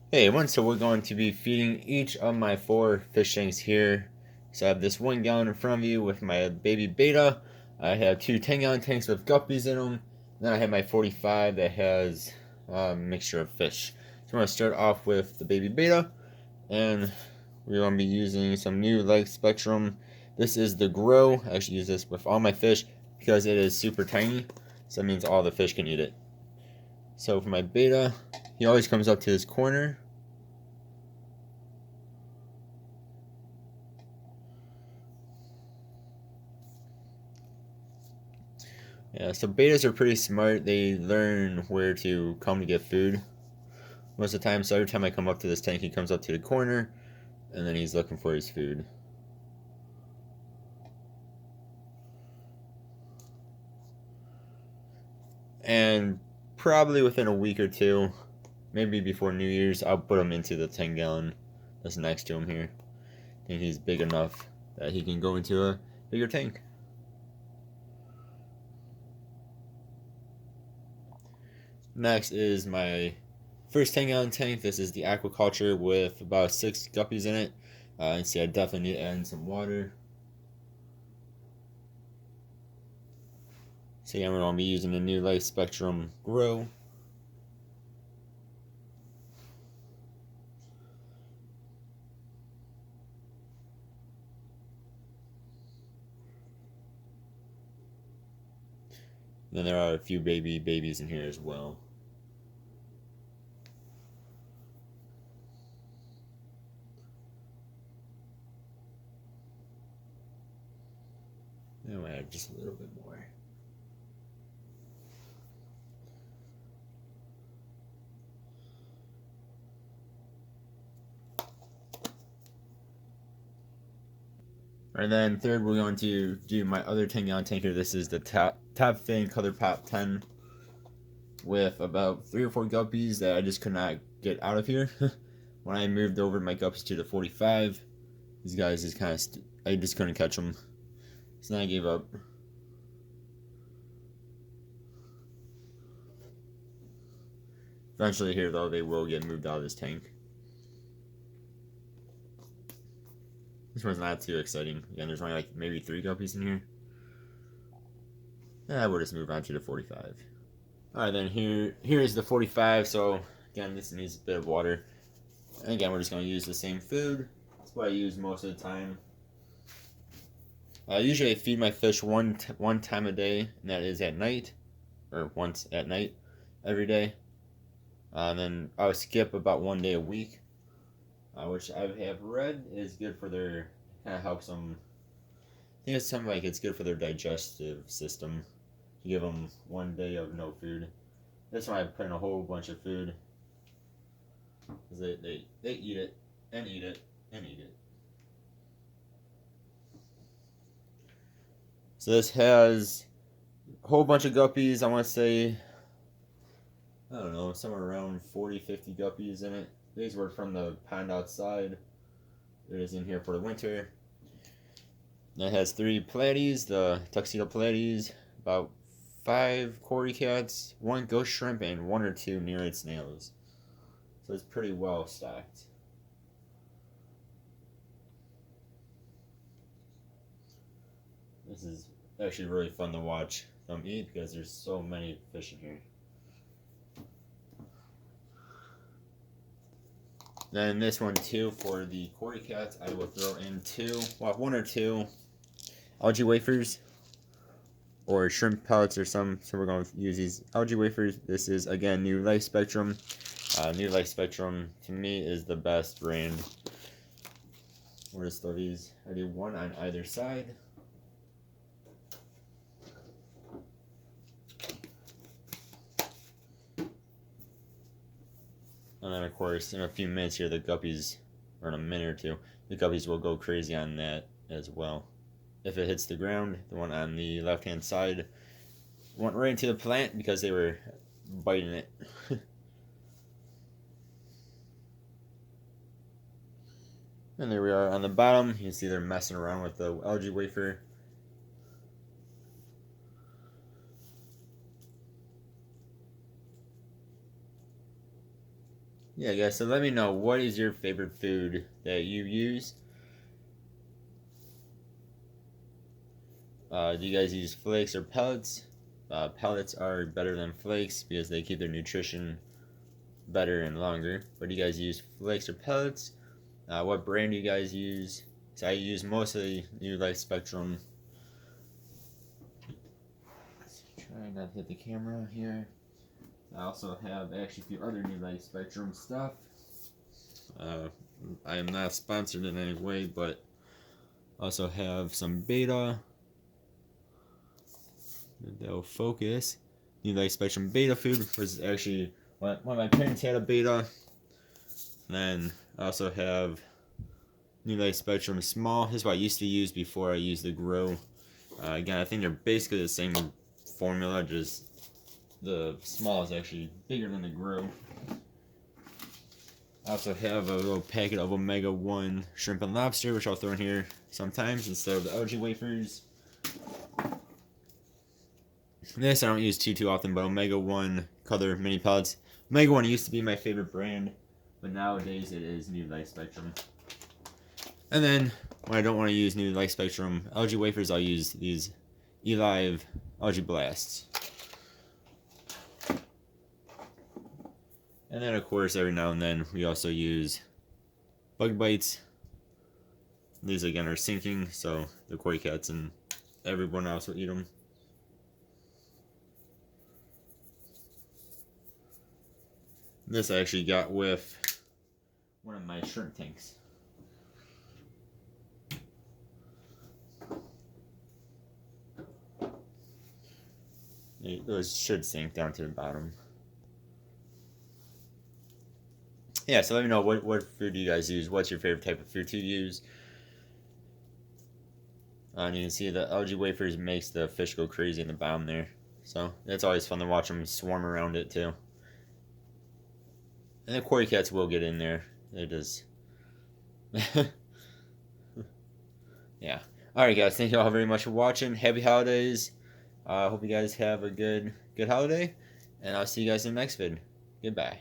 Hey everyone, so we're going to be feeding each of my 4 fish tanks here. So I have this 1 gallon in front of you with my baby beta. I have 2 10-gallon tanks with guppies in them. Then I have my 45 that has a mixture of fish. So I'm going to start off with the baby beta. And we're going to be using some new light spectrum. This is the Grow. I actually use this with all my fish because it is super tiny. So that means all the fish can eat it. So for my beta, he always comes up to this corner. Yeah, so betas are pretty smart. They learn where to come to get food most of the time. So every time I come up to this tank, he comes up to the corner, and then he's looking for his food. And probably within a week or two, maybe before New Year's, I'll put him into the 10-gallon that's next to him here. I think he's big enough that he can go into a bigger tank. Next is my first 10-gallon tank. This is the aquaculture with about 6 guppies in it. And see, I definitely need to add in some water. So yeah, we're going to be using the new Light Spectrum Grow. Then there are a few babies in here as well. And we'll add just a little bit more. And then third, we're going to do my other 10-gallon tanker. This is the Top Fin Color Pop 10 with about 3 or 4 guppies that I just could not get out of here. When I moved over my guppies to the 45, these guys just kind of, I just couldn't catch them. So then I gave up. Eventually here though, they will get moved out of this tank. This one's not too exciting. Again, there's only like maybe 3 guppies in here. We'll just move on to the 45. Alright, then here is the 45. So again, this needs a bit of water. And again, we're just going to use the same food. That's what I use most of the time. Usually I feed my fish one time a day, and that is at night, or once at night every day. And then I would skip about 1 day a week, which I have read is good for their, kind of helps them. I think it's something like it's good for their digestive system. You give them 1 day of no food. That's why I put in a whole bunch of food. Cause they eat it and eat it and eat it. So this has a whole bunch of guppies. I want to say, I don't know, somewhere around 40, 50 guppies in it. These were from the pond outside. It is in here for the winter. It has 3 platies, the tuxedo platies, about 5 cory cats, 1 ghost shrimp, and 1 or 2 nereid snails. So it's pretty well stacked. This is actually really fun to watch them eat because there's so many fish in here. Then this one too, for the cory cats, I will throw in 1 or 2 algae wafers or shrimp pellets or some. So we're going to use these algae wafers. This is again New Life Spectrum. New Life Spectrum to me is the best brand. We're just throw these. I do 1 on either side. And then of course in a few minutes here the guppies, or in a minute or 2, the guppies will go crazy on that as well. If it hits the ground, the one on the left hand side went right into the plant because they were biting it. And there we are on the bottom. You can see they're messing around with the algae wafer. Yeah, guys, so let me know, what is your favorite food that you use? Do you guys use flakes or pellets? Pellets are better than flakes because they keep their nutrition better and longer. But do you guys use flakes or pellets? What brand do you guys use? So I use mostly New Life Spectrum. Try not to hit the camera here. I also have actually a few other New Life Spectrum stuff. I am not sponsored in any way, but also have some Beta. That'll focus. New Life Spectrum Beta food was actually one of my parents had a Beta. And then I also have New Life Spectrum Small. This is what I used to use before I used the Grow. Again, I think they're basically the same formula, just the Small is actually bigger than the Grow. I also have a little packet of Omega 1 shrimp and lobster, which I'll throw in here sometimes instead of the algae wafers. This I don't use too often, but Omega 1 color mini pellets. Omega 1 used to be my favorite brand, but nowadays it is New Life Spectrum. And then when I don't want to use New Life Spectrum algae wafers, I'll use these eLive Algae Blasts. And then of course every now and then we also use Bug Bites. These again are sinking, so the koi cats and everyone else will eat them. This I actually got with one of my shrimp tanks. Those should sink down to the bottom. Yeah, so let me know, what food do you guys use? What's your favorite type of food to use? And you can see the algae wafers makes the fish go crazy in the bottom there. So it's always fun to watch them swarm around it too. And the koi cats will get in there. They just... yeah. Alright guys, thank you all very much for watching. Happy holidays. I hope you guys have a good holiday. And I'll see you guys in the next vid. Goodbye.